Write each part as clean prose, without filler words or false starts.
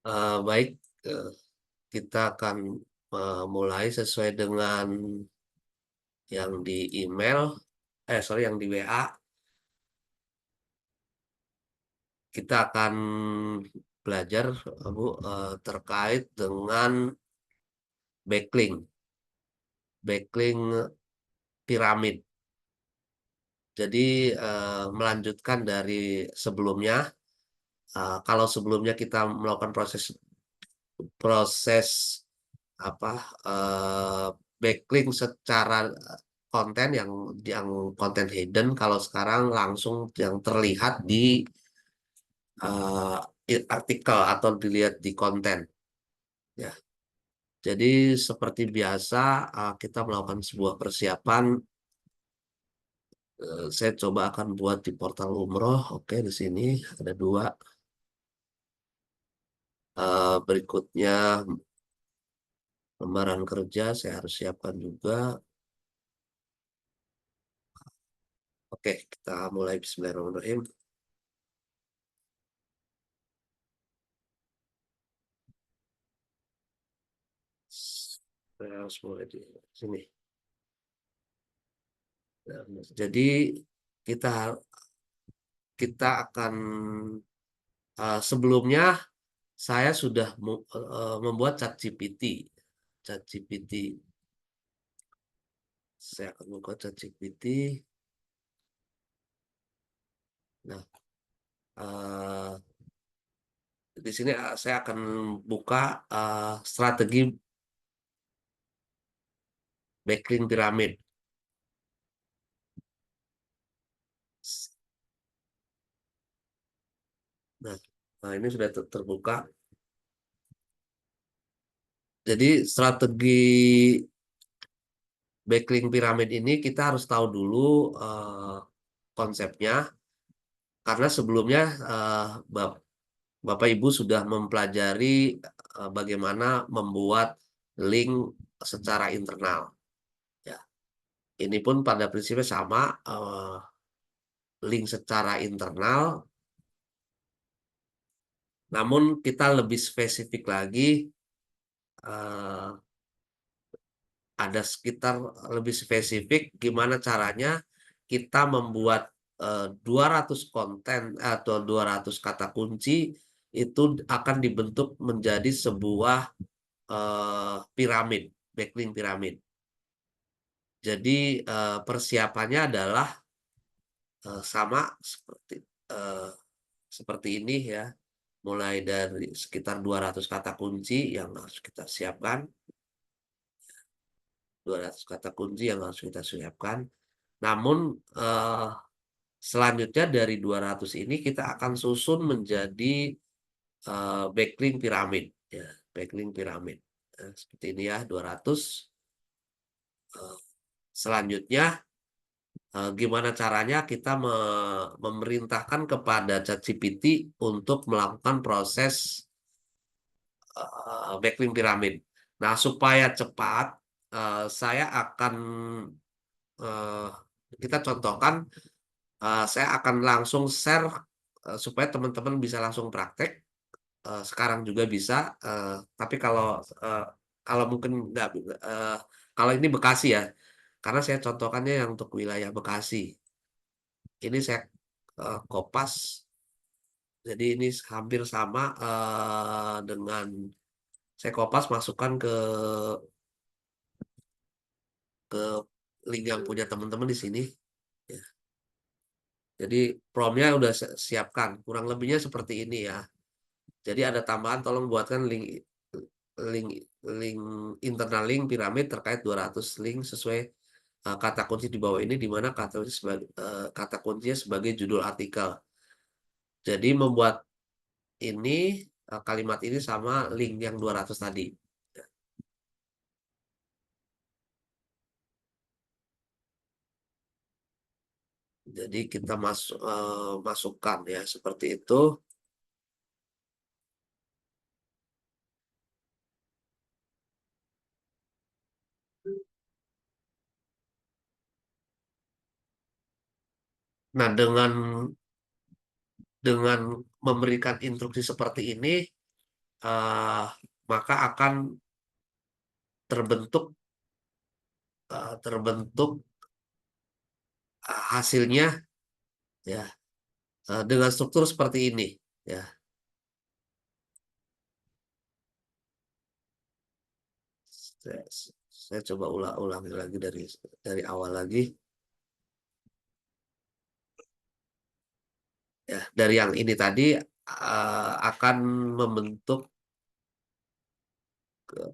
Baik, eh, kita akan mulai sesuai dengan yang di email, sorry, yang di WA. Kita akan belajar, Bu, terkait dengan backlink piramid. Jadi melanjutkan dari sebelumnya. Kalau sebelumnya kita melakukan proses proses apa eh, backlink secara konten yang konten hidden, kalau sekarang langsung yang terlihat di artikel atau dilihat di konten, ya. Jadi seperti biasa, kita melakukan sebuah persiapan. Saya coba akan buat di portal umroh. Oke, di sini ada dua. Berikutnya lembaran kerja saya harus siapkan juga. Oke, kita mulai. Bismillahirrahmanirrahim. Saya harus mulai di sini. Nah, jadi kita kita akan sebelumnya saya sudah membuat ChatGPT. ChatGPT. Saya akan membuat ChatGPT. Nah, eh, di sini saya akan buka strategi backlink piramid. Nah, ini sudah terbuka. Jadi strategi backlink piramid ini kita harus tahu dulu konsepnya, karena sebelumnya Bapak Ibu sudah mempelajari bagaimana membuat link secara internal. Ya, ini pun pada prinsipnya sama, link secara internal, namun kita lebih spesifik lagi. eh, ada sekitar lebih spesifik gimana caranya kita membuat 200 konten atau 200 kata kunci itu akan dibentuk menjadi sebuah piramid, backlink piramid. Jadi persiapannya adalah sama seperti eh, seperti ini, ya. Mulai dari sekitar 200 kata kunci yang harus kita siapkan, 200 kata kunci yang harus kita siapkan. Namun eh, selanjutnya dari 200 ini kita akan susun menjadi backlink piramid, ya, backlink piramid. Seperti ini, ya, 200. Eh, Selanjutnya gimana caranya kita memerintahkan kepada ChatGPT untuk melakukan proses backlink piramid. Nah, supaya cepat, saya akan eh, kita contohkan, saya akan langsung share supaya teman-teman bisa langsung praktek. Sekarang juga bisa, tapi eh, kalau mungkin nggak, eh, kalau ini Bekasi, ya, karena saya contohkannya yang untuk wilayah Bekasi. Ini saya kopas, jadi ini hampir sama dengan saya kopas masukkan ke link yang punya teman-teman di sini. Ya. Jadi promnya udah siapkan, kurang lebihnya seperti ini, ya. Jadi ada tambahan, tolong buatkan link link internal link piramid terkait 200 link sesuai kata kunci di bawah ini, di mana kata kuncinya sebagai judul artikel. Jadi membuat ini kalimat ini sama link yang 200 tadi. Jadi kita masukkan, ya, seperti itu. Nah, dengan memberikan instruksi seperti ini, eee, maka akan terbentuk terbentuk, hasilnya ya, dengan struktur seperti ini ya. Saya saya coba ulangi lagi dari awal lagi, ya. Dari yang ini tadi, akan membentuk,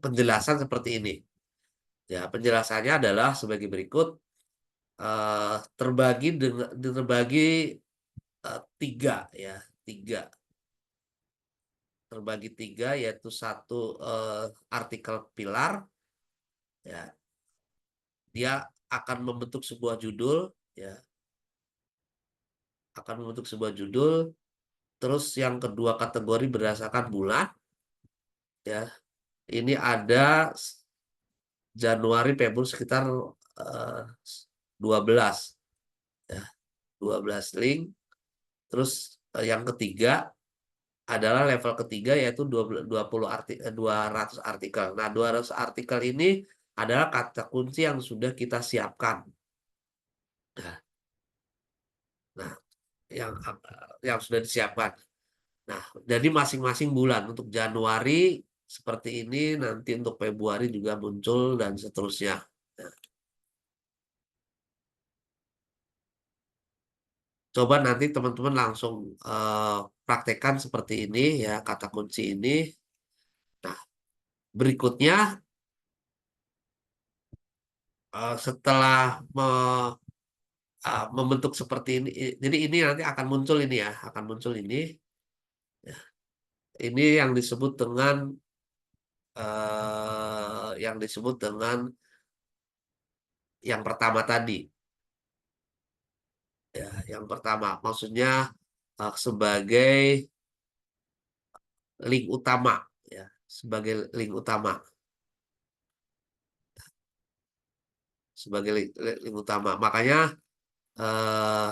penjelasan seperti ini. Ya, penjelasannya adalah sebagai berikut, terbagi, 3 ya, 3 terbagi 3 yaitu satu, artikel pilar, ya, dia akan membentuk sebuah judul, ya, akan membentuk sebuah judul, terus yang kedua kategori berdasarkan bulan, ya. Ini ada Januari, Februari sekitar, 12 ya, 12 link. Terus, yang ketiga adalah level ketiga yaitu 200 artikel. Nah, 200 artikel ini adalah kata kunci yang sudah kita siapkan. Nah nah, yang sudah disiapkan. Nah, jadi masing-masing bulan, untuk Januari seperti ini, nanti untuk Februari juga muncul dan seterusnya. Nah, coba nanti teman-teman langsung, praktekkan seperti ini ya, kata kunci ini. Nah, berikutnya, setelah membentuk seperti ini, jadi ini nanti akan muncul ini ya, akan muncul ini, ya. Ini yang disebut dengan yang pertama tadi, ya, yang pertama. Maksudnya, sebagai link utama, ya, sebagai link utama, sebagai link utama. Makanya, eee,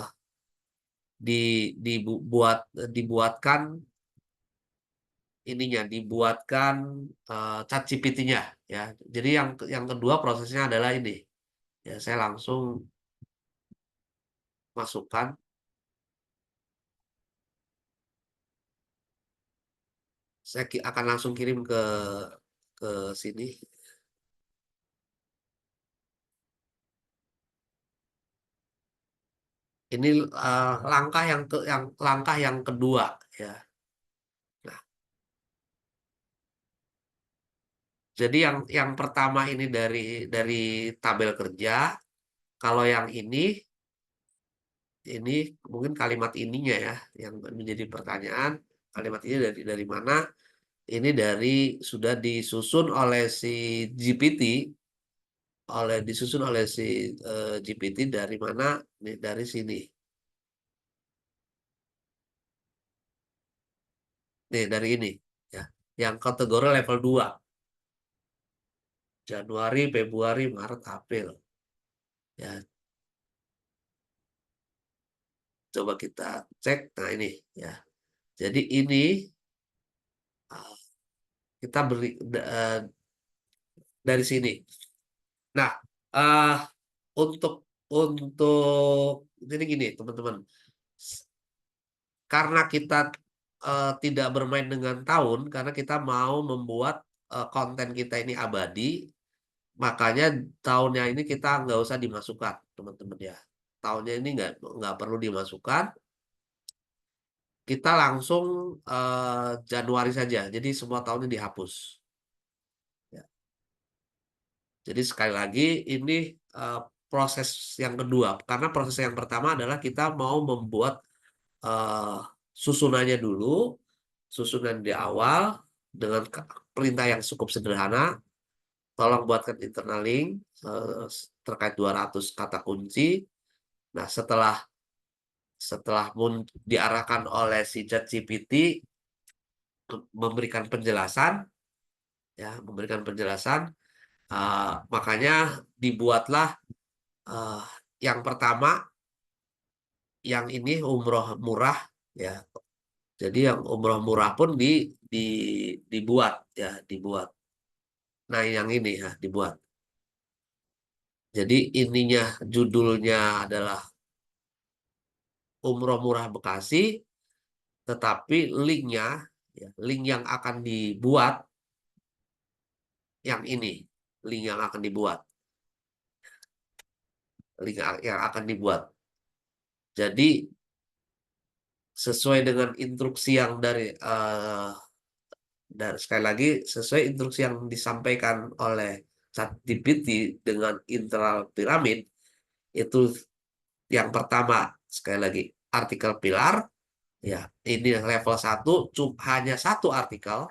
dibuatkan ininya, dibuatkan, ChatGPT-nya, ya. Jadi yang kedua prosesnya adalah ini, ya, saya langsung masukkan, akan langsung kirim ke sini. Ini, langkah yang kedua, ya. Nah, jadi yang pertama ini dari tabel kerja, kalau yang ini mungkin kalimat ininya ya, yang menjadi pertanyaan, kalimat ini dari mana? Ini sudah disusun oleh si GPT, GPT dari mana? Nih, dari sini. Nih, dari ini, ya. Yang kategori level 2, Januari, Februari, Maret, April. Ya, coba kita cek. Nah, ini, ya. Jadi ini, ah, kita beri dari sini. Nah, eh jadi gini, teman-teman. Karena kita, tidak bermain dengan tahun, karena kita mau membuat, konten kita ini abadi, makanya tahunnya ini kita nggak usah dimasukkan, teman-teman ya. Tahunnya ini nggak perlu dimasukkan, kita langsung, Januari saja, jadi semua tahunnya dihapus, ya. Jadi sekali lagi ini, proses yang kedua, karena proses yang pertama adalah kita mau membuat, eee, susunannya dulu, susunan di awal dengan perintah yang cukup sederhana, tolong buatkan internal link, terkait 200 kata kunci. Nah, setelah setelah diarahkan oleh si ChatGPT memberikan penjelasan, ya, memberikan penjelasan, makanya dibuatlah, eee, yang pertama, yang ini umroh murah, ya. Jadi yang umroh murah pun di dibuat ya, dibuat. Nah, yang ini ya dibuat. Jadi ininya judulnya adalah Umroh Murah Bekasi, tetapi linknya, ya, link yang akan dibuat yang ini, link yang akan dibuat, link yang akan dibuat. Jadi sesuai dengan instruksi yang dari sekali lagi sesuai instruksi yang disampaikan oleh ChatGPT dengan internal piramid itu yang pertama sekali lagi artikel pilar ya ini level satu hanya satu artikel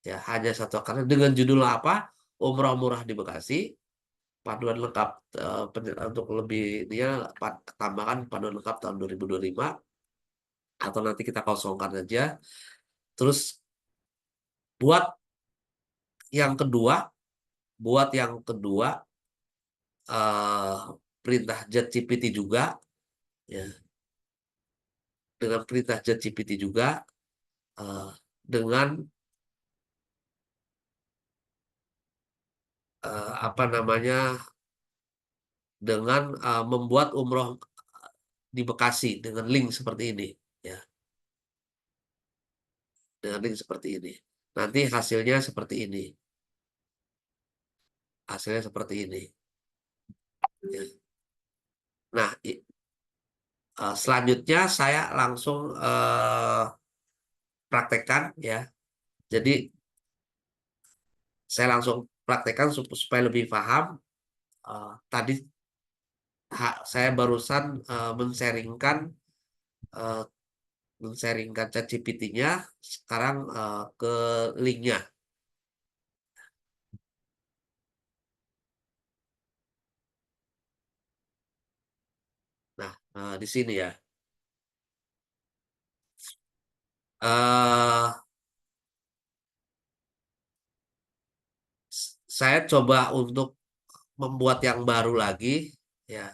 ya hanya satu karena dengan judul apa Umroh Murah di Bekasi panduan lengkap untuk lebih dia tambahkan panduan lengkap tahun 2025 atau nanti kita kosongkan aja terus buat yang kedua buat yang kedua eh, perintah ChatGPT juga ya dengan perintah ChatGPT juga eh, dengan apa namanya dengan membuat umroh di Bekasi dengan link seperti ini ya dengan link seperti ini nanti hasilnya seperti ini ya. Nah selanjutnya saya langsung praktekkan ya jadi saya langsung praktekkan supaya lebih paham. Tadi saya barusan men-sharingkan eh, ChatGPT-nya sekarang ke linknya. Nah, di sini ya. eh saya coba untuk membuat yang baru lagi, ya,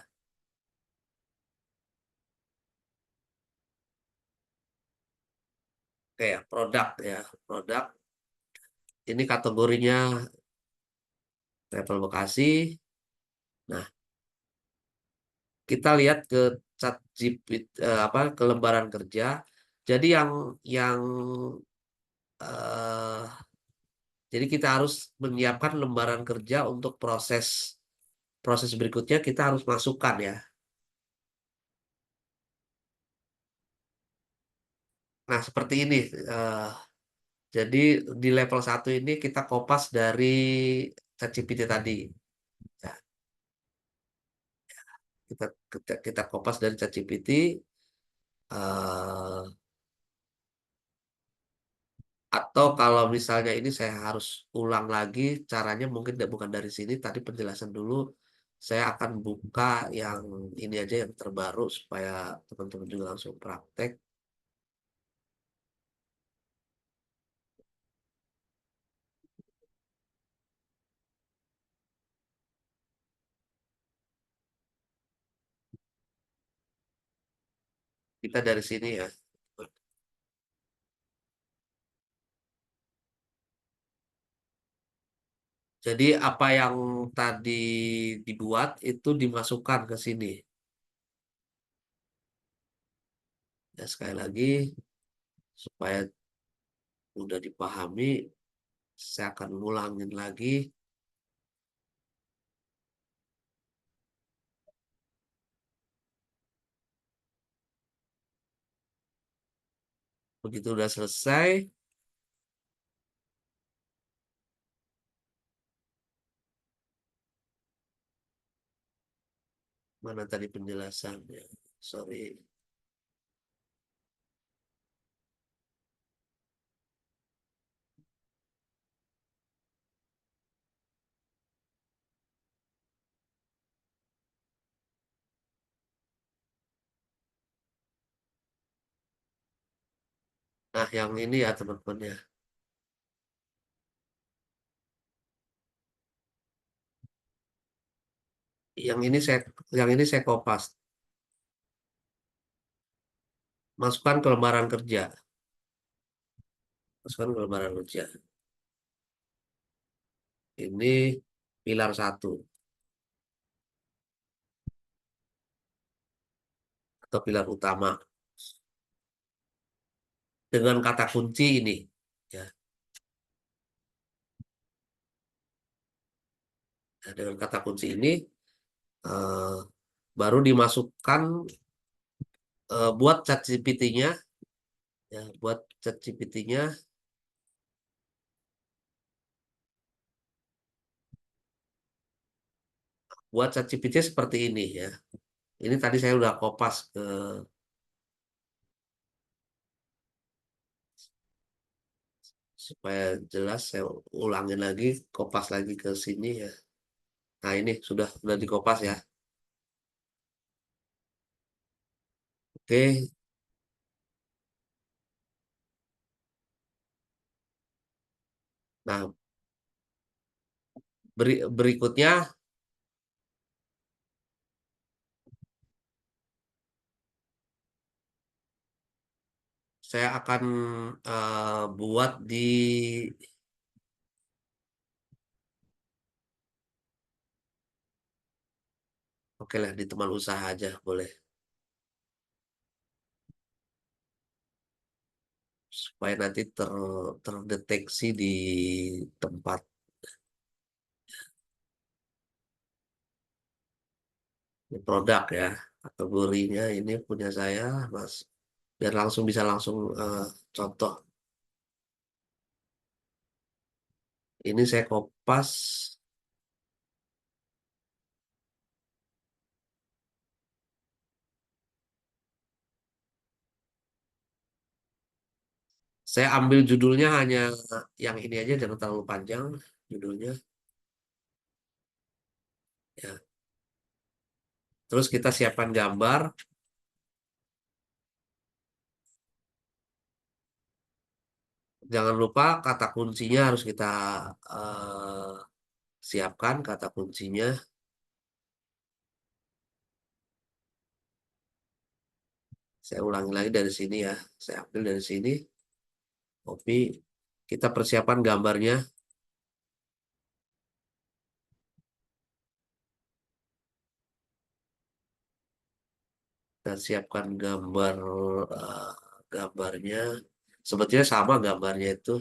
kayak produk ya, produk. Ini kategorinya travel Bekasi. Nah, kita lihat ke chat GPT, apa ke lembaran kerja. Jadi yang eh, jadi kita harus menyiapkan lembaran kerja untuk proses proses berikutnya kita harus masukkan ya. Nah, seperti ini. eh, jadi di level satu ini kita kopas dari ChatGPT tadi. Ya, kita kopas dari ChatGPT. eh, atau kalau misalnya ini saya harus ulang lagi, caranya mungkin bukan dari sini. Tadi penjelasan dulu. Saya akan buka yang ini aja yang terbaru supaya teman-teman juga langsung praktek. Kita dari sini ya. Jadi apa yang tadi dibuat itu dimasukkan ke sini. Ya, sekali lagi supaya mudah dipahami, saya akan ngulangin lagi. Begitu udah selesai, mana tadi penjelasannya? Sorry. Nah, yang ini ya teman-teman ya. Yang ini saya kopas. Masukkan ke lembaran kerja. Masukkan lembaran ujian. Ini pilar satu atau pilar utama dengan kata kunci ini. Ya, nah, dengan kata kunci ini eh, baru dimasukkan buat chat GPT-nya, ya, buat chat GPT-nya, buat chat GPT seperti ini ya. Ini tadi saya udah kopas ke supaya jelas saya ulangin lagi, kopas lagi ke sini ya. Nah, ini sudah dikopas ya. Oke. Nah, berikutnya saya akan buat di oke lah di teman usaha aja boleh supaya nanti terdeteksi di tempat di produk ya. Kategorinya ini punya saya, Mas. Biar langsung bisa langsung contoh. Ini saya kopas, saya ambil judulnya hanya yang ini aja, jangan terlalu panjang judulnya. Ya. Terus kita siapkan gambar. Jangan lupa kata kuncinya harus kita eh, siapkan kata kuncinya. Saya ulangi lagi dari sini ya. Saya ambil dari sini, copy. Kita persiapkan gambarnya. Kita siapkan eh, gambarnya. Sebetulnya sama gambarnya itu.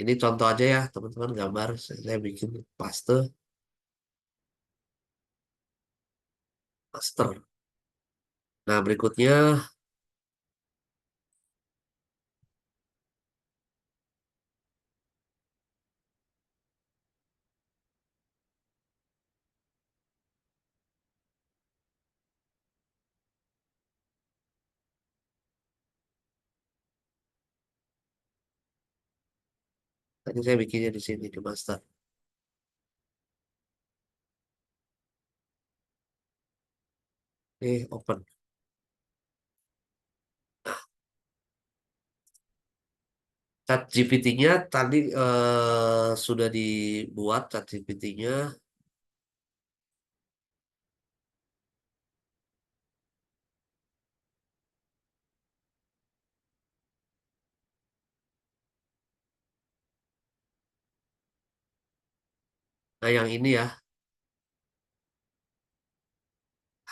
Ini contoh aja ya, teman-teman gambar. Saya bikin paste, master. Nah, berikutnya tadi saya bikinnya di sini di master. Open. Chat GPT-nya tadi sudah dibuat chat GPT-nya. Nah, yang ini ya,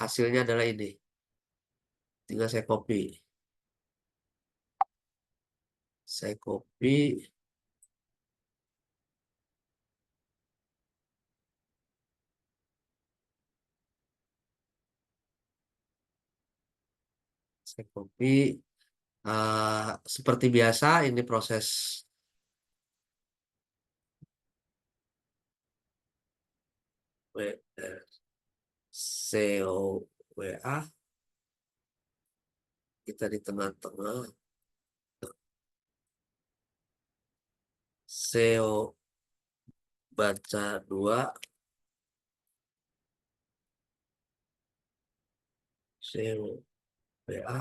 hasilnya adalah ini. Tinggal saya copy. Saya copy, saya copy. Seperti biasa, ini proses SEO WA. Kita di tengah-tengah. SEO baca 2. SEO WA.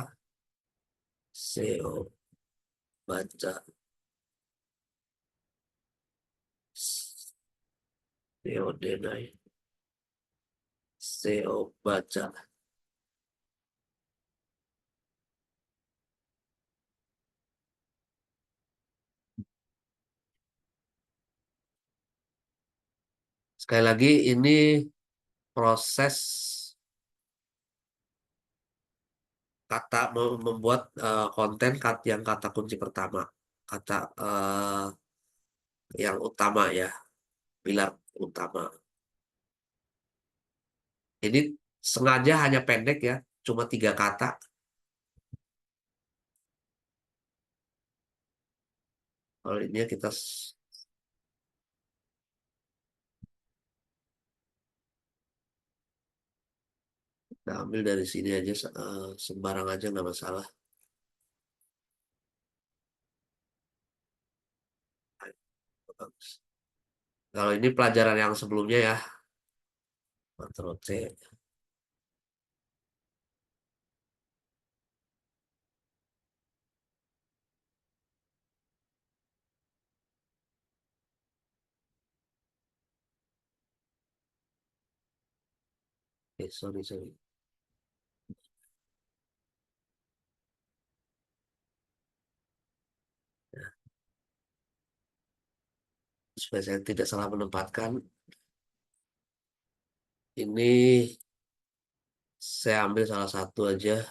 SEO baca. SEO denai. SEO baca. Sekali lagi ini proses kata membuat konten yang kata kunci pertama, kata yang utama ya, pilar utama. Ini sengaja hanya pendek ya, cuma 3 kata. Kalau ini kita kita ambil dari sini aja, sembarang aja nggak masalah. Bagus. Kalau ini pelajaran yang sebelumnya ya, Ctrl C. Sorry, sorry. Ya, supaya saya tidak salah menempatkan, ini saya ambil salah satu aja.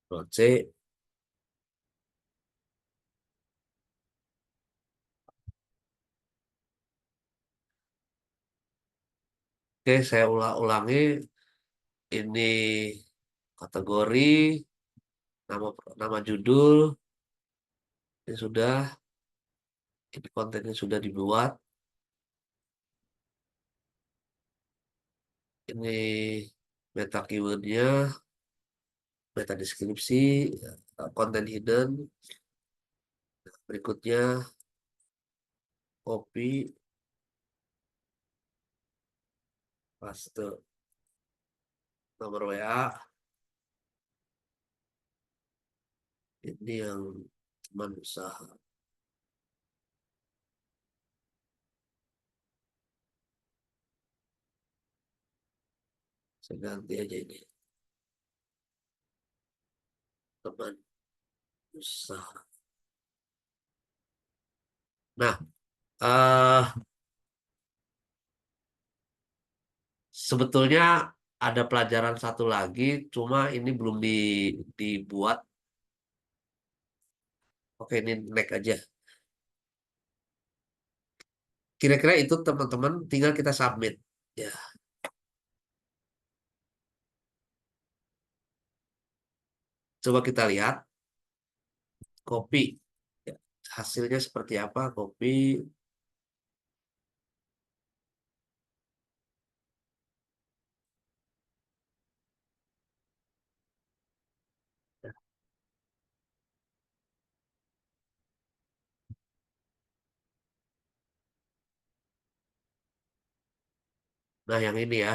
Ctrl C. Oke, saya ulangi. Ini kategori, nama nama judul, ini sudah, ini kontennya sudah dibuat. Ini meta keywordnya, meta deskripsi, konten hidden. Berikutnya copy, paste nomor WA. Ini yang teman usaha. Saya ganti aja ini, teman usaha. Nah, sebetulnya ada pelajaran satu lagi, cuma ini belum dibuat. Oke, ini next aja. Kira-kira itu teman-teman, tinggal kita submit. Ya, coba kita lihat copy. Ya, hasilnya seperti apa? Copy. Nah, yang ini ya.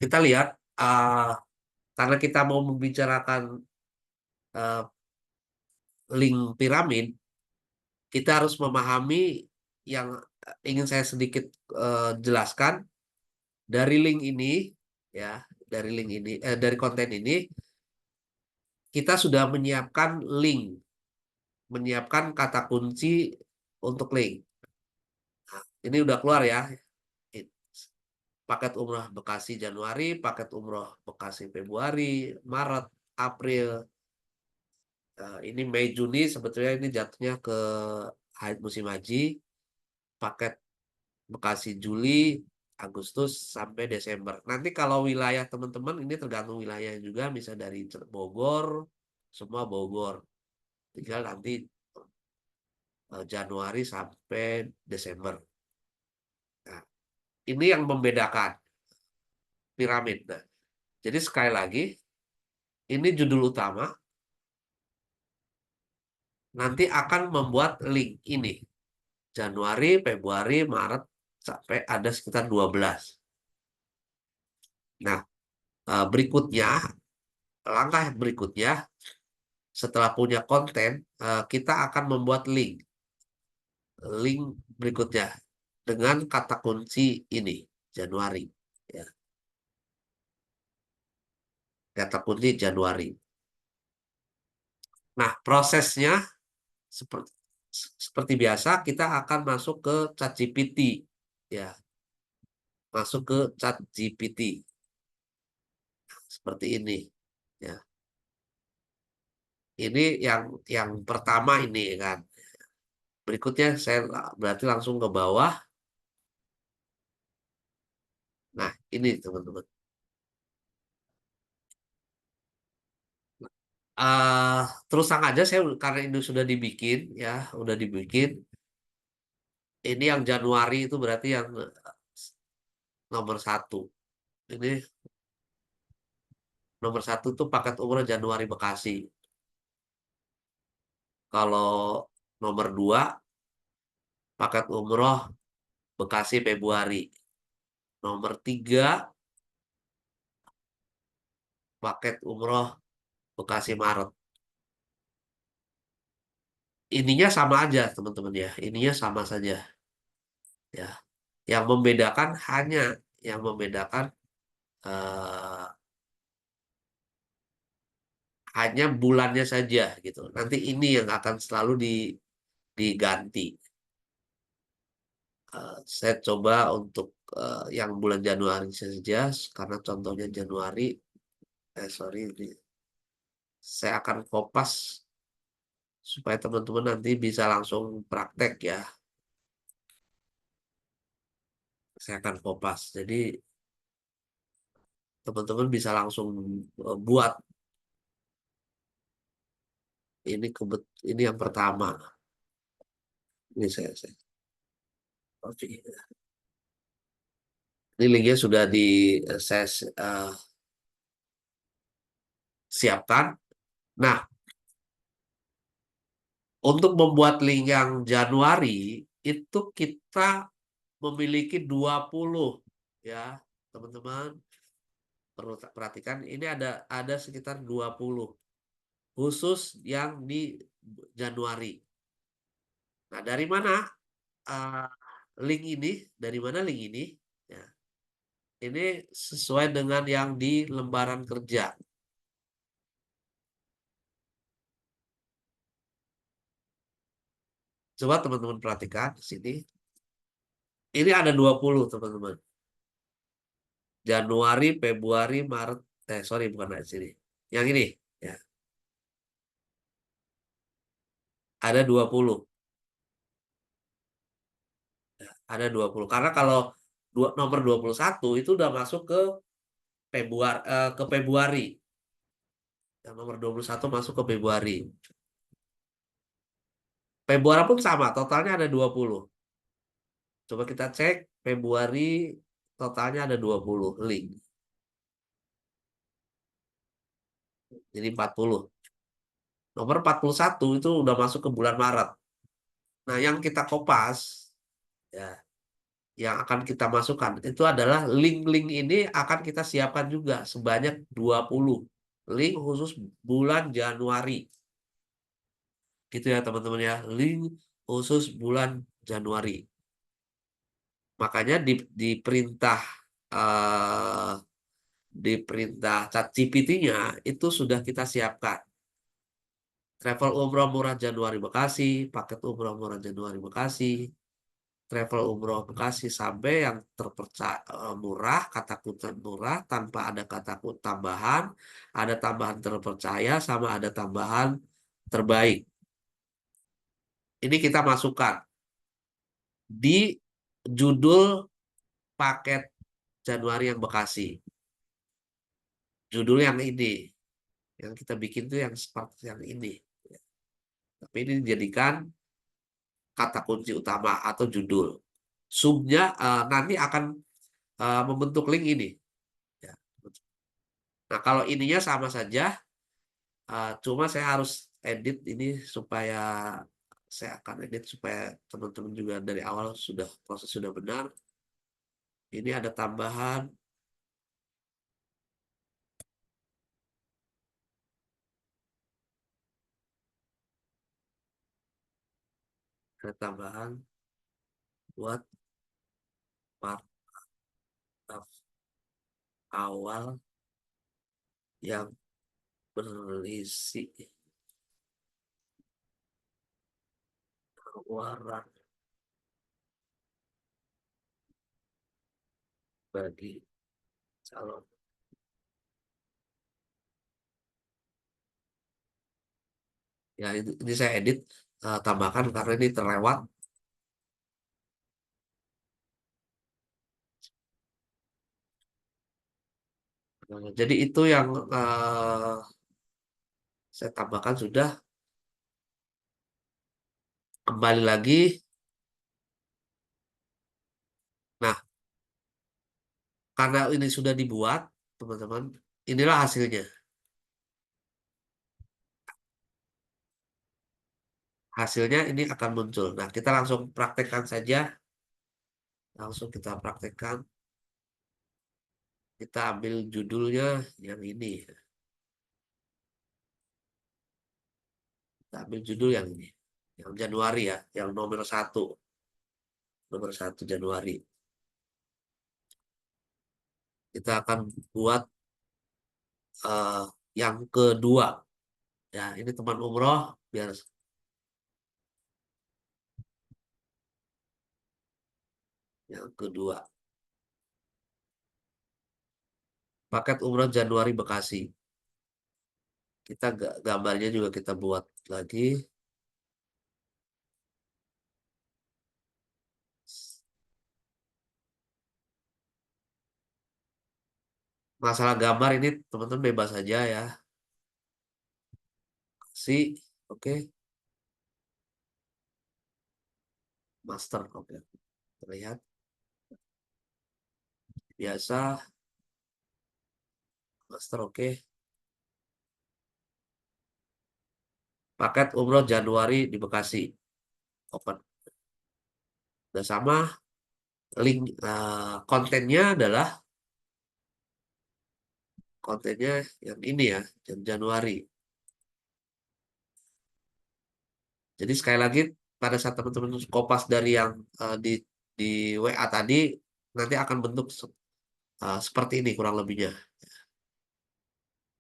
Kita lihat, karena kita mau membicarakan uh, link piramid, kita harus memahami yang ingin saya sedikit jelaskan dari link ini, ya, dari link ini, dari konten ini, kita sudah menyiapkan link, menyiapkan kata kunci untuk link. Nah, ini udah keluar ya. Paket umroh Bekasi Januari, paket umroh Bekasi Februari, Maret, April. Ini Mei Juni, sebetulnya ini jatuhnya ke musim haji. Paket Bekasi Juli, Agustus sampai Desember. Nanti kalau wilayah teman-teman ini tergantung wilayah juga, bisa dari Bogor, semua Bogor. Tinggal nanti Januari sampai Desember. Nah, ini yang membedakan piramid. Nah, jadi sekali lagi, ini judul utama, nanti akan membuat link ini. Januari, Februari, Maret, sampai ada sekitar 12. Nah, berikutnya, langkah berikutnya setelah punya konten, kita akan membuat link. Link berikutnya dengan kata kunci ini, Januari. Ya, kata kunci Januari. Nah, prosesnya seperti seperti biasa kita akan masuk ke ChatGPT. Ya, masuk ke ChatGPT seperti ini. Ya, ini yang pertama ini kan. Berikutnya saya berarti langsung ke bawah. Nah, ini teman-teman. eh Terus terang aja saya karena ini sudah dibikin ya, udah dibikin. Ini yang Januari itu berarti yang nomor satu. Ini nomor satu tuh paket umroh Januari Bekasi. Kalau nomor dua paket umroh Bekasi Februari. Nomor tiga paket umroh Bekasi Maret. Ininya sama aja teman-teman ya. Ininya sama saja ya. Yang membedakan yang membedakan eh, hanya bulannya saja gitu. Nanti ini yang akan selalu diganti. Saya coba untuk yang bulan Januari saja, karena contohnya Januari. Sorry, saya akan kopas supaya teman-teman nanti bisa langsung praktek ya. Saya akan kopas. Jadi teman-teman bisa langsung buat ini yang pertama. Ini oke. Ini linknya sudah saya siapkan. Nah, untuk membuat link yang Januari itu kita memiliki 20 ya, teman-teman. Perlu perhatikan ini ada sekitar 20 khusus yang di Januari. Nah, dari mana uh, link ini? Dari mana link ini? Ya, ini sesuai dengan yang di lembaran kerja. Coba teman-teman perhatikan di sini. Ini ada 20 teman-teman. Januari, Februari, Maret. Sorry, bukan dari sini. Yang ini. Ya, ada 20. Ya, ada 20. Karena kalau nomor 21 itu udah masuk ke Februari. Yang nomor 21 masuk ke Februari. Februari pun sama, totalnya ada 20. Coba kita cek Februari totalnya ada 20 link. Jadi 40. Nomor 41 itu udah masuk ke bulan Maret. Nah, yang kita kopas ya, yang akan kita masukkan itu adalah link-link ini akan kita siapkan juga sebanyak 20 link khusus bulan Januari. Gitu ya teman-teman ya, link khusus bulan Januari. Makanya eh, di perintah ChatGPT-nya itu sudah kita siapkan. Travel umroh murah Januari Bekasi, paket umroh murah Januari Bekasi, travel umroh Bekasi sampai yang terpercaya murah, kata kunci murah tanpa ada kata kunci tambahan, ada tambahan terpercaya sama ada tambahan terbaik. Ini kita masukkan di judul paket Januari yang Bekasi. Judul yang ini, yang kita bikin tuh yang seperti yang ini. Tapi ini dijadikan kata kunci utama atau judul. Subnya nanti akan membentuk link ini. Ya. Nah, kalau ininya sama saja, cuma saya harus edit ini supaya saya akan edit supaya teman-teman juga dari awal proses sudah benar. Ini ada tambahan Ada tambahan buat paragraf awal yang berisi tawaran bagi calon. Ya, ini saya edit, tambahkan karena ini terlewat. Jadi itu yang saya tambahkan sudah. Kembali lagi. Nah, karena ini sudah dibuat, teman-teman, inilah hasilnya. Hasilnya ini akan muncul. Nah, kita langsung praktekkan saja. Langsung kita praktekkan. Kita ambil judulnya yang ini. Kita ambil judul yang ini. Yang Januari ya, yang nomor satu. Nomor 1 Januari. Kita akan buat eh, yang kedua. Ya, ini teman umroh. Biar yang kedua. Paket umroh Januari Bekasi. Kita gambarnya juga kita buat lagi. Masalah gambar ini teman-teman bebas saja ya. Si, oke, master, oke. Terlihat biasa, master, oke. Paket umroh Januari di Bekasi, open. Udah sama, link kontennya adalah kontennya yang ini ya, yang Januari. Jadi sekali lagi pada saat teman-teman kopas dari yang di WA tadi, nanti akan bentuk seperti ini kurang lebihnya.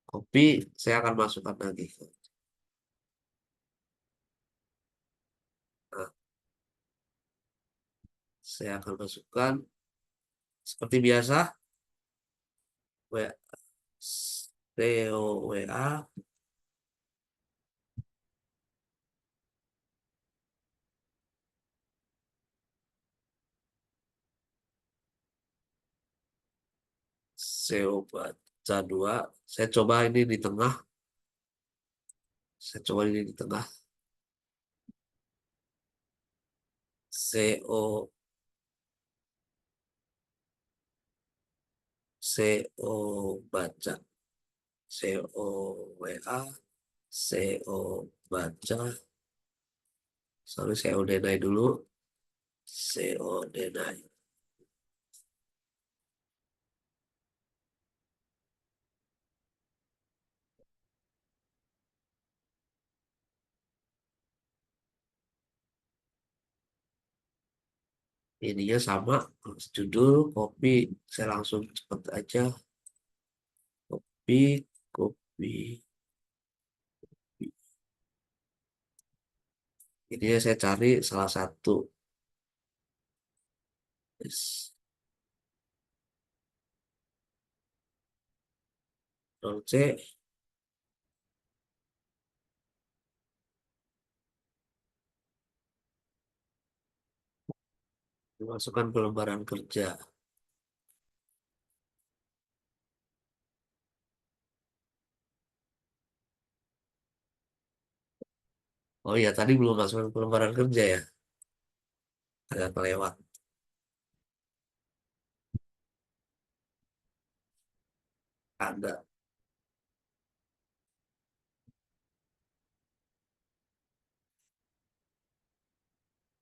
Copy, saya akan masukkan lagi. Nah, saya akan masukkan seperti biasa, WA, SEO WA, SEO baca 2. Saya coba ini di tengah. Saya coba ini di tengah. SEO, SEO baca, SEO WA, SEO baca. Sorry, SEO denai dulu. SEO denai. Ininya sama, judul, copy. Saya langsung cepet aja. Copy, copy. Ini saya cari salah satu. Yes. Ctrl C, masukkan ke lembaran kerja. Oh iya, tadi belum masukkan ke lembaran kerja ya. Agak kelewat. Ada.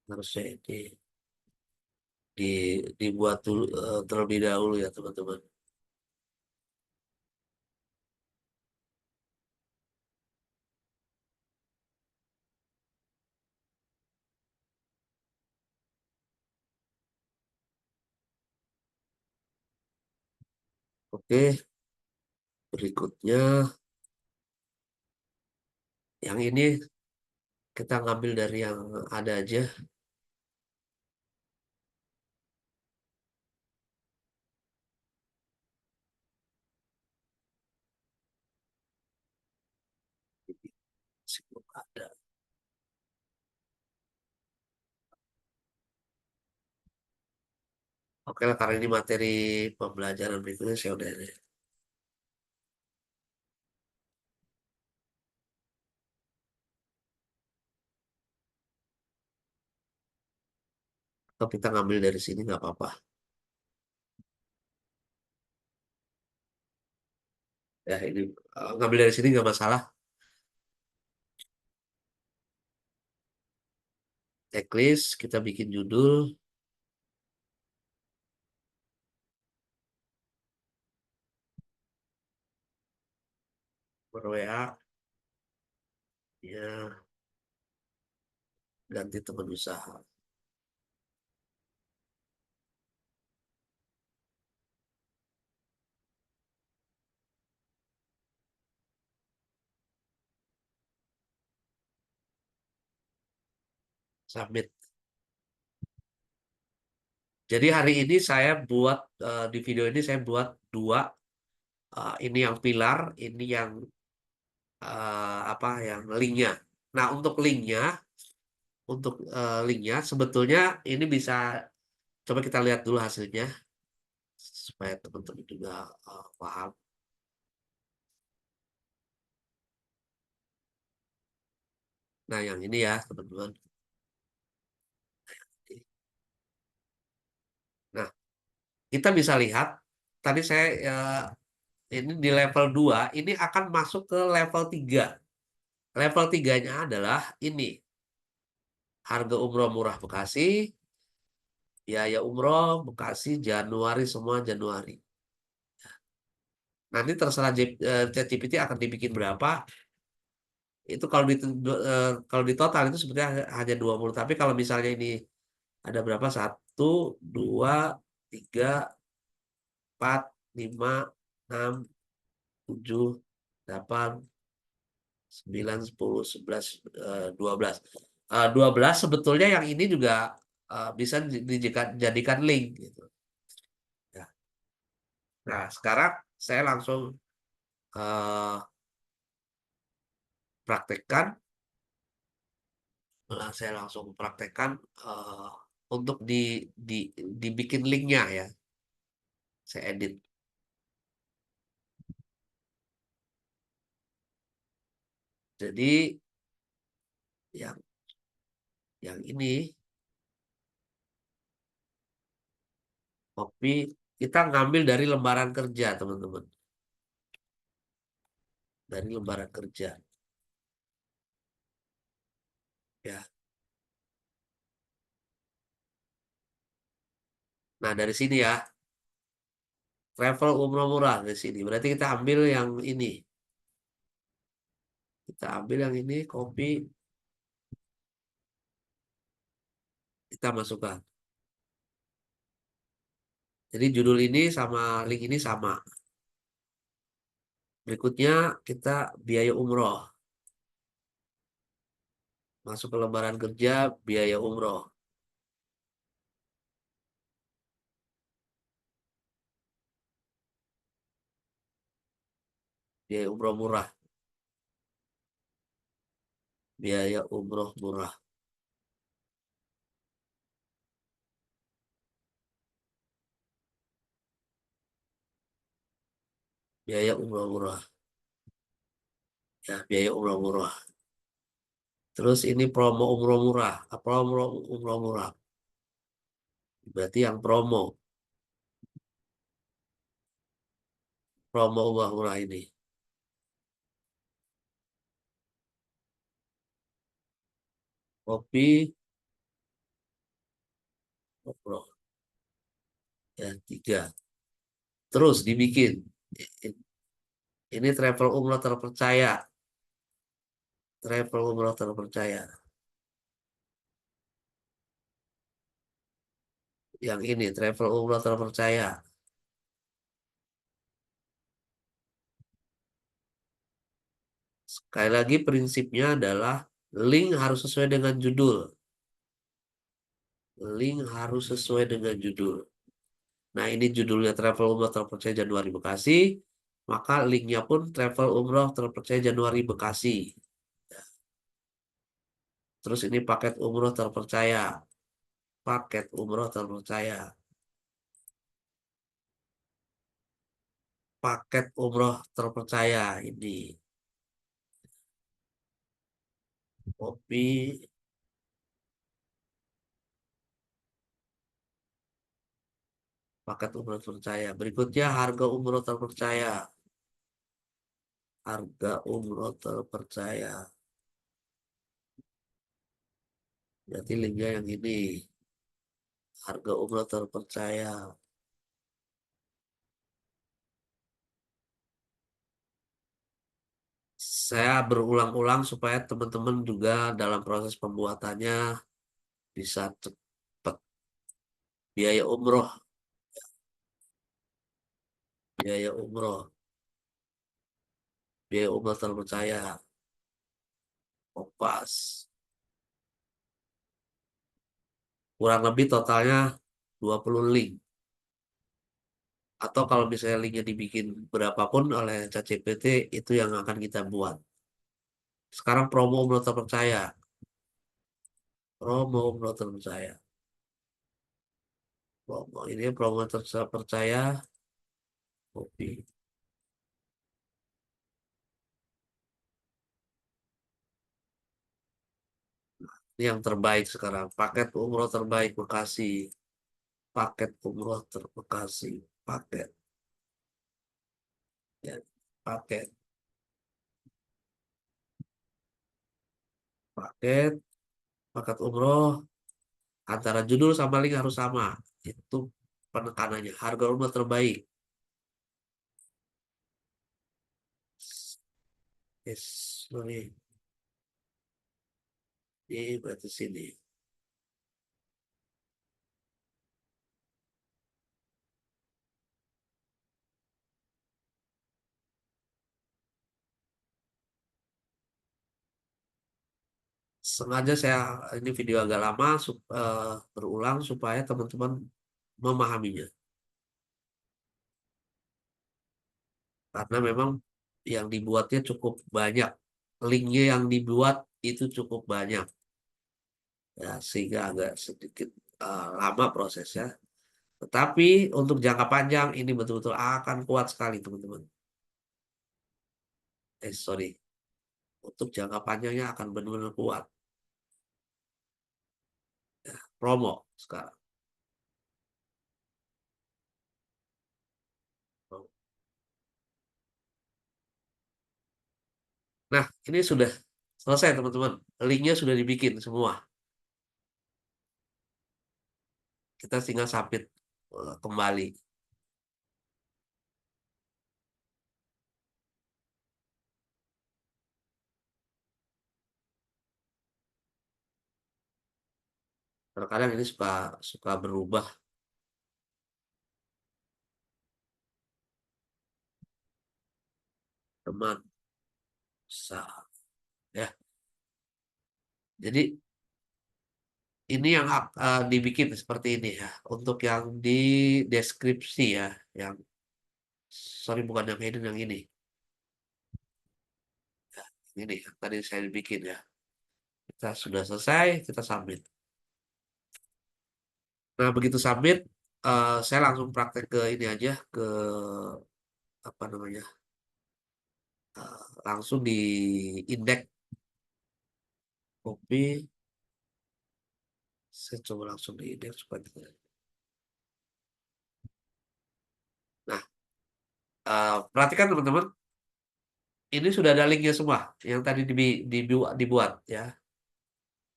Harusnya ini di, dibuat dulu terlebih dahulu ya teman-teman. Oke, berikutnya yang ini kita ngambil dari yang ada aja. Sebelum ada. Oke lah, karena ini materi pembelajaran berikutnya saya udah ini. Atau kita ngambil dari sini nggak apa-apa. Ya ini ngambil dari sini nggak masalah. Checklist, kita bikin judul, ber WA, ya ganti teman usaha. Submit. Jadi hari ini saya buat di video ini saya buat dua. Ini yang pilar, ini yang apa yang linknya. Nah untuk linknya sebetulnya ini bisa coba kita lihat dulu hasilnya supaya teman-teman juga paham. Nah yang ini ya teman-teman. Nah kita bisa lihat tadi saya ini di level 2 ini akan masuk ke level 3. Level tiganya adalah ini harga umroh murah Bekasi, biaya umroh Bekasi Januari semua Januari. Nanti terserah ChatGPT akan dibikin berapa. Itu kalau di total itu sebenarnya hanya 20. Tapi kalau misalnya ini ada berapa? Satu, dua, tiga, empat, lima, enam, tujuh, delapan, sembilan, sepuluh, sebelas, 12. 12 sebetulnya yang ini juga bisa dijadikan link gitu. Ya. Nah, sekarang saya langsung eh, praktekkan. Saya langsung praktekkan untuk di dibikin linknya ya. Saya edit. Jadi yang yang ini copy kita ngambil dari lembaran kerja teman-teman. Dari lembaran kerja ya. Nah dari sini ya travel umroh murah dari sini. Berarti kita ambil yang ini. Kita ambil yang ini copy kita masukkan. Jadi judul ini sama link ini sama. Berikutnya kita biaya umroh. Masuk ke lembaran kerja biaya umroh. Biaya umroh murah. Biaya umroh murah. Biaya umroh murah. Ya, biaya umroh murah. Terus ini promo umroh murah. Promo umroh murah. Berarti yang promo. Promo umroh murah ini. Kopi umroh. Ya, tiga. Terus dibikin. Ini travel umroh terpercaya. Travel umroh terpercaya. Yang ini travel umroh terpercaya. Sekali lagi prinsipnya adalah link harus sesuai dengan judul. Link harus sesuai dengan judul. Nah, ini judulnya Travel Umroh Terpercaya Januari Bekasi. Maka linknya pun Travel Umroh Terpercaya Januari Bekasi. Terus ini paket umroh terpercaya. Paket umroh terpercaya. Paket umroh terpercaya ini. Kopi, paket umroh terpercaya. Berikutnya harga umroh terpercaya. Harga umroh terpercaya. Berarti linknya yang ini. Harga umroh terpercaya. Saya berulang-ulang supaya teman-teman juga dalam proses pembuatannya bisa cepat. Biaya umroh, biaya umroh, biaya umroh terpercaya. Kompas. Kurang lebih totalnya 20 link. Atau kalau misalnya linknya dibikin berapapun oleh ChatGPT, itu yang akan kita buat. Sekarang promo umroh terpercaya. Promo umroh terpercaya. Promo ini promo terpercaya. Kopi. Ini yang terbaik sekarang. Paket umroh terbaik Bekasi. Paket umroh terbekasi. Paket. Ya, paket. Paket. Paket umroh. Antara judul sama link harus sama. Itu penekanannya. Harga umroh terbaik. Yes, sorry. Ini berarti sini. Sengaja saya ini video agak lama berulang supaya teman-teman memahaminya. Karena memang yang dibuatnya cukup banyak. Linknya yang dibuat itu cukup banyak. Ya, sehingga agak sedikit lama prosesnya. Tetapi untuk jangka panjang ini betul-betul akan kuat sekali teman-teman. Sorry. Untuk jangka panjangnya akan benar-benar kuat. Promo sekarang. Nah, ini sudah selesai teman-teman. Linknya sudah dibikin semua. Kita tinggal submit kembali. Terkadang ini suka suka berubah teman. Ya. Jadi ini yang dibikin seperti ini ya. Untuk yang di deskripsi ya, yang sorry bukan yang hidden yang ini. Ini yang tadi saya bikin ya. Kita sudah selesai, kita submit. Nah, begitu submit, saya langsung praktek ke ini aja, ke apa namanya, langsung di indeks copy. Saya coba langsung di indeks supaya Nah, perhatikan teman-teman, ini sudah ada linknya semua yang tadi dibuat ya.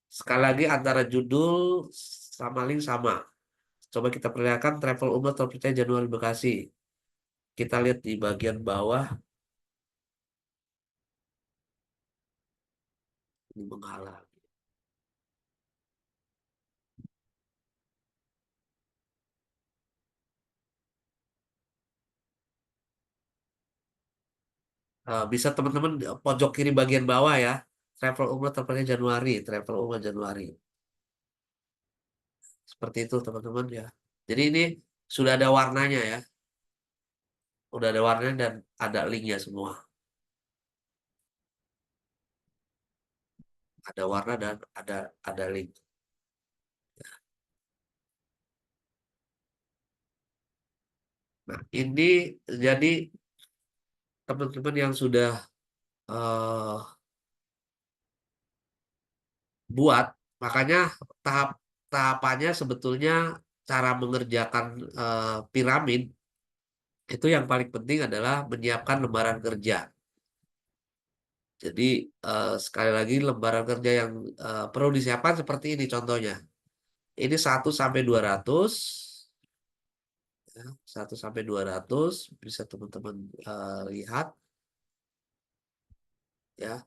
Sekali lagi antara judul sama link sama. Coba kita perlihatkan travel umroh terpercaya Januari Bekasi. Kita lihat di bagian bawah ini menghalang. Bisa teman-teman di pojok kiri bagian bawah ya. Travel umroh terpercaya Januari, travel umroh Januari. Seperti itu teman-teman ya. Jadi ini sudah ada warnanya ya. Udah ada warnanya dan ada linknya semua. Ada warna dan ada link. Nah, ini jadi teman-teman yang sudah eh, buat, makanya tahap tahapannya sebetulnya cara mengerjakan piramid itu yang paling penting adalah menyiapkan lembaran kerja. Jadi sekali lagi lembaran kerja yang perlu disiapkan seperti ini contohnya. Ini 1 sampai 200, ya, 1 sampai 200 bisa teman-teman lihat ya.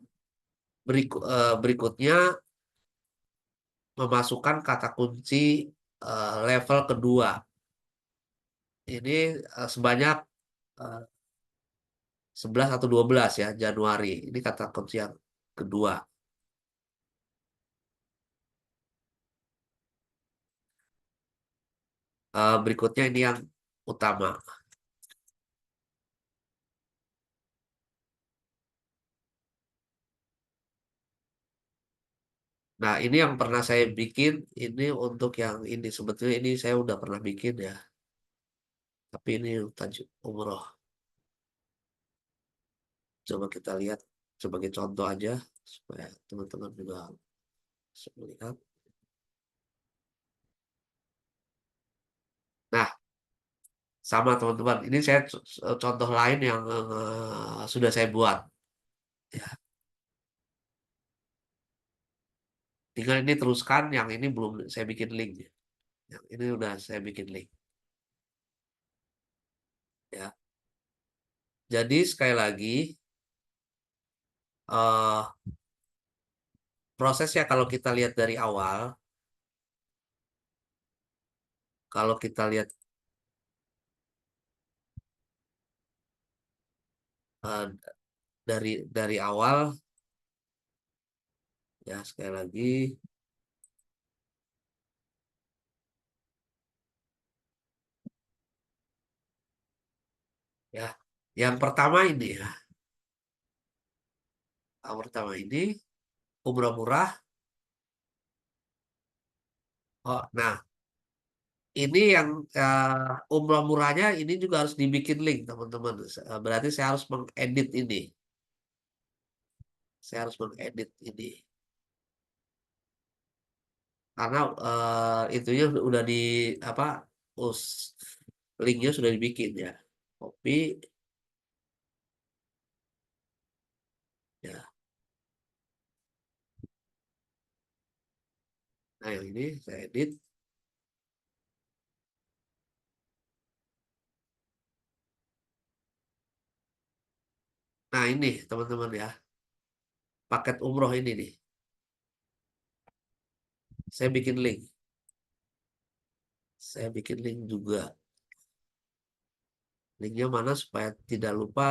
Berikutnya memasukkan kata kunci level kedua. Ini sebanyak eh, 11 atau 12 ya Januari. Ini kata kunci yang kedua. Berikutnya ini yang utama. Nah, ini yang pernah saya bikin. Ini untuk yang ini. Sebetulnya ini saya udah pernah bikin ya. Tapi ini tajuk umroh. Coba kita lihat sebagai contoh aja. Supaya teman-teman juga bisa melihat. Nah, sama teman-teman. Ini saya contoh lain yang sudah saya buat. Ya, tinggal ini teruskan. Yang ini belum saya bikin link. Yang ini udah saya bikin link. Ya. Jadi sekali lagi eh prosesnya kalau kita lihat dari awal, kalau kita lihat eh, dari awal, ya sekali lagi, ya yang pertama ini ya, yang pertama ini umroh murah. Oh, nah ini yang umroh murahnya ini juga harus dibikin link teman-teman. Berarti saya harus mengedit ini, saya harus mengedit ini karena itunya udah di apa, us linknya sudah dibikin ya, copy ya. Nah yang ini saya edit. Nah ini teman-teman ya, paket umroh ini nih. Saya bikin link. Saya bikin link juga. Linknya mana supaya tidak lupa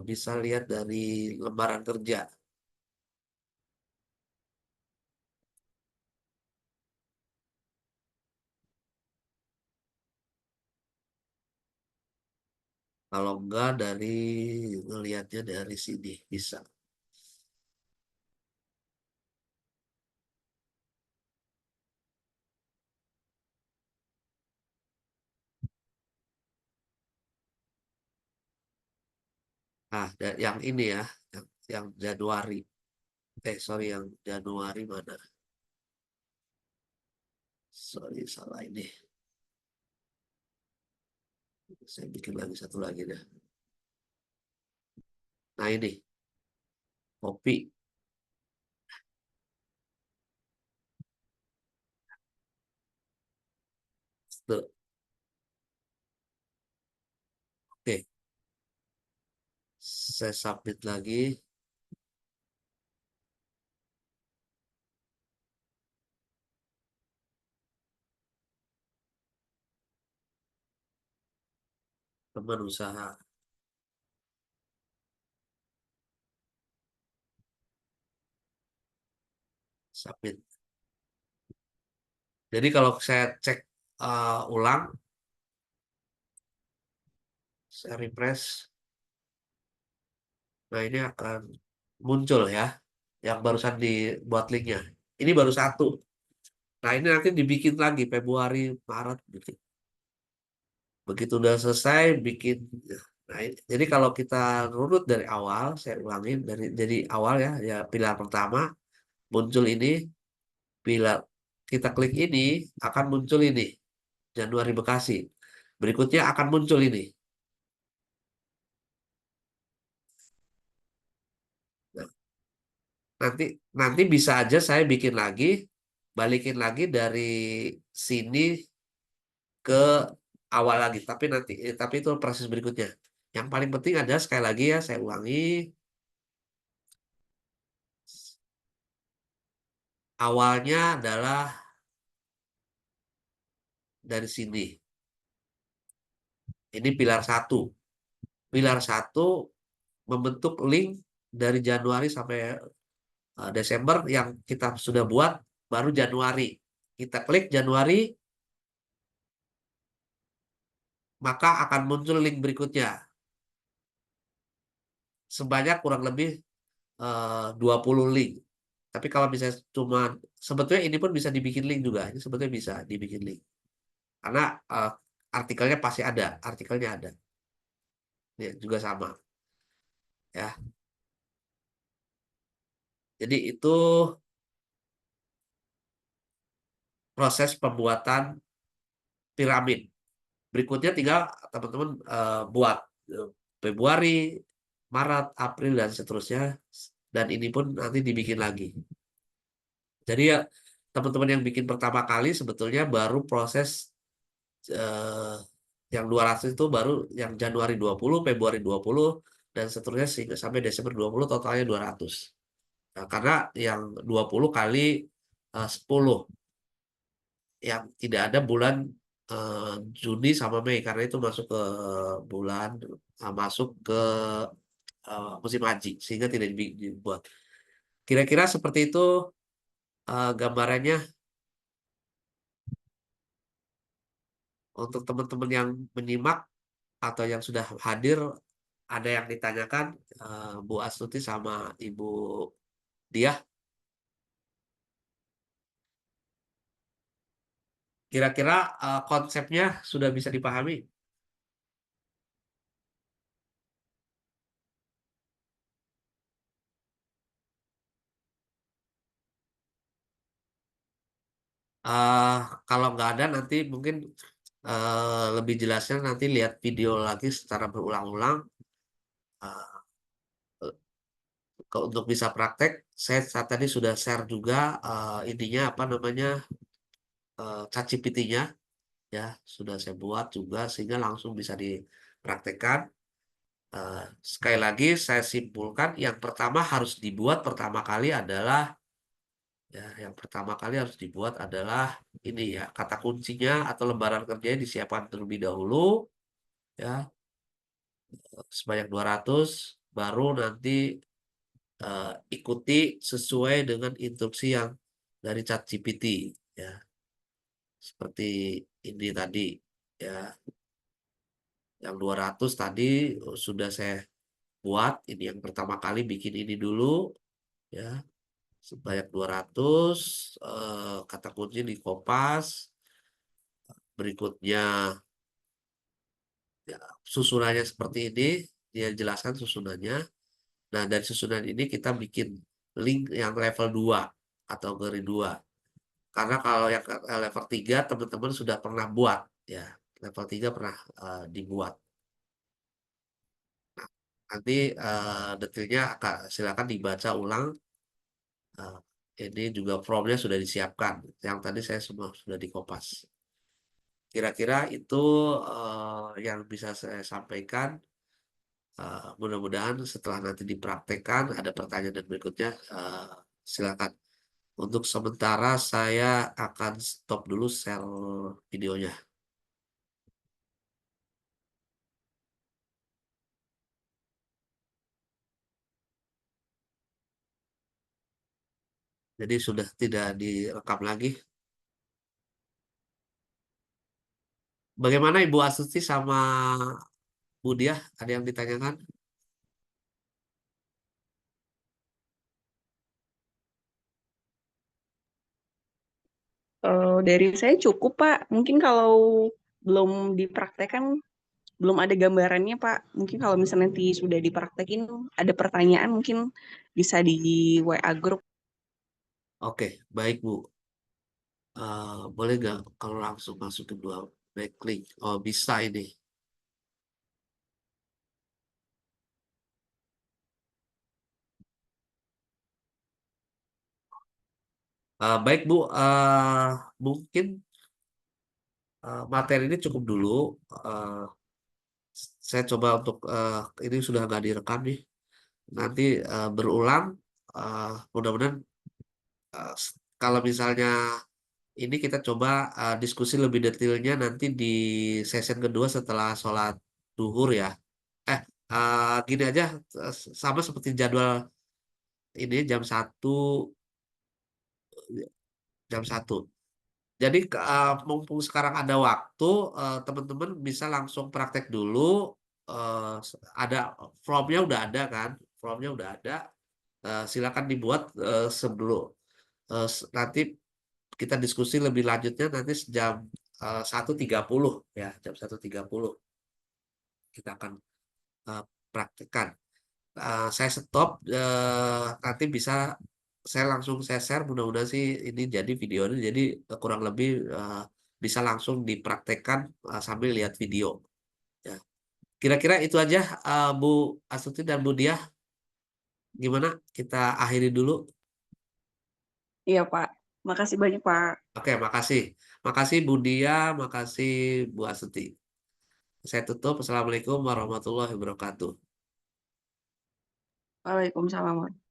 bisa lihat dari lembaran kerja. Kalau enggak dari ngelihatnya dari sini bisa. Nah, yang ini ya, yang Januari. Sorry, yang Januari mana? Sorry, salah ini. Saya bikin lagi satu lagi deh. Nah ini, kopi. Tuh, oke, saya submit lagi. Teman usaha. Submit. Jadi kalau saya cek ulang, saya refresh, nah ini akan muncul ya, yang barusan dibuat linknya. Ini baru satu. Nah ini nanti dibikin lagi Februari, Maret, gitu. Begitu udah selesai, bikin. Nah, jadi kalau kita runut dari awal, saya ulangin dari jadi awal ya, ya pilar pertama muncul ini, pilar kita klik ini akan muncul ini Januari Bekasi. Berikutnya akan muncul ini. Nah, nanti nanti bisa aja saya bikin lagi, balikin lagi dari sini ke awal lagi. Tapi itu proses berikutnya. Yang paling penting adalah sekali lagi ya saya ulangi, awalnya adalah dari sini. Ini pilar satu. Pilar satu membentuk link dari Januari sampai Desember yang kita sudah buat baru Januari. Kita klik Januari, maka akan muncul link berikutnya. Sebanyak kurang lebih 20 link. Tapi kalau misalnya cuma, sebetulnya ini pun bisa dibikin link juga. Ini sebetulnya bisa dibikin link. Karena artikelnya pasti ada. Artikelnya ada. Ya, juga sama. Ya. Jadi itu proses pembuatan piramid. Berikutnya tinggal teman-teman buat Februari, Maret, April, dan seterusnya. Dan ini pun nanti dibikin lagi. Jadi ya teman-teman yang bikin pertama kali sebetulnya baru proses eh, yang 200 itu baru yang Januari 20, Februari 20, dan seterusnya sehingga sampai Desember 20 totalnya 200. Nah, karena yang 20 kali 10 yang tidak ada bulan eh, Juni sama Mei karena itu masuk ke bulan masuk ke musim haji sehingga tidak dibuat. Kira-kira seperti itu gambarannya untuk teman-teman yang menyimak atau yang sudah hadir ada yang ditanyakan Bu Astuti sama Ibu Diah. Kira-kira konsepnya sudah bisa dipahami? Eh, Kalau nggak ada nanti mungkin lebih jelasnya nanti lihat video lagi secara berulang-ulang. Eh, untuk bisa praktek, saya saat tadi sudah share juga ininya apa namanya ChatGPT-nya ya sudah saya buat juga sehingga langsung bisa dipraktekkan. Eh, Sekali lagi saya simpulkan yang pertama harus dibuat pertama kali adalah ya yang pertama kali harus dibuat adalah ini ya kata kuncinya atau lembaran kerjanya disiapkan terlebih dahulu ya sebanyak 200 baru nanti ikuti sesuai dengan instruksi yang dari ChatGPT ya seperti ini tadi ya yang 200 tadi sudah saya buat ini yang pertama kali bikin ini dulu ya sebanyak 200 kata kunci di Kopas berikutnya ya, susunannya seperti ini dia jelaskan susunannya. Nah dari susunan ini kita bikin link yang level 2 atau ngeri 2 karena kalau yang level 3 teman-teman sudah pernah buat ya level 3 pernah dibuat. Nanti detailnya silakan dibaca ulang. Eh, ini juga formnya sudah disiapkan. Yang tadi saya semua sudah dikopas. Kira-kira itu yang bisa saya sampaikan. Mudah-mudahan setelah nanti dipraktekkan ada pertanyaan dan berikutnya silakan. Untuk sementara saya akan stop dulu share videonya. Jadi sudah tidak direkam lagi. Bagaimana Ibu Astuti sama Bu Diah? Ada yang ditanyakan? Dari saya cukup, Pak. Mungkin kalau belum dipraktekkan, belum ada gambarannya, Pak. Mungkin kalau misalnya nanti sudah dipraktekin, ada pertanyaan mungkin bisa di WA grup. Oke, baik Bu. Boleh nggak kalau langsung masuk ke dua backlink? Oh, bisa ini. Baik Bu, mungkin materi ini cukup dulu. Eh, saya coba untuk ini sudah nggak direkam nih. Nanti berulang. Mudah-mudahan kalau misalnya ini kita coba diskusi lebih detailnya nanti di session kedua setelah sholat duhur ya. Eh, Gini aja, sama seperti jadwal ini jam satu. Jadi mumpung sekarang ada waktu, teman-teman bisa langsung praktek dulu. Ada formnya udah ada kan? Formnya udah ada. Silakan dibuat sebelum nanti kita diskusi lebih lanjutnya nanti jam 1.30 ya, jam 1.30 kita akan eh, praktekkan. Saya stop, nanti bisa saya langsung saya share, mudah-mudahan sih ini jadi video ini jadi kurang lebih bisa langsung dipraktekkan sambil lihat video ya. Kira-kira itu aja, Bu Astuti dan Bu Diah, gimana kita akhiri dulu. Iya, Pak. Makasih banyak, Pak. Oke, makasih. Makasih Bu Diah, makasih Bu Astuti. Saya tutup. Assalamualaikum warahmatullahi wabarakatuh. Waalaikumsalam.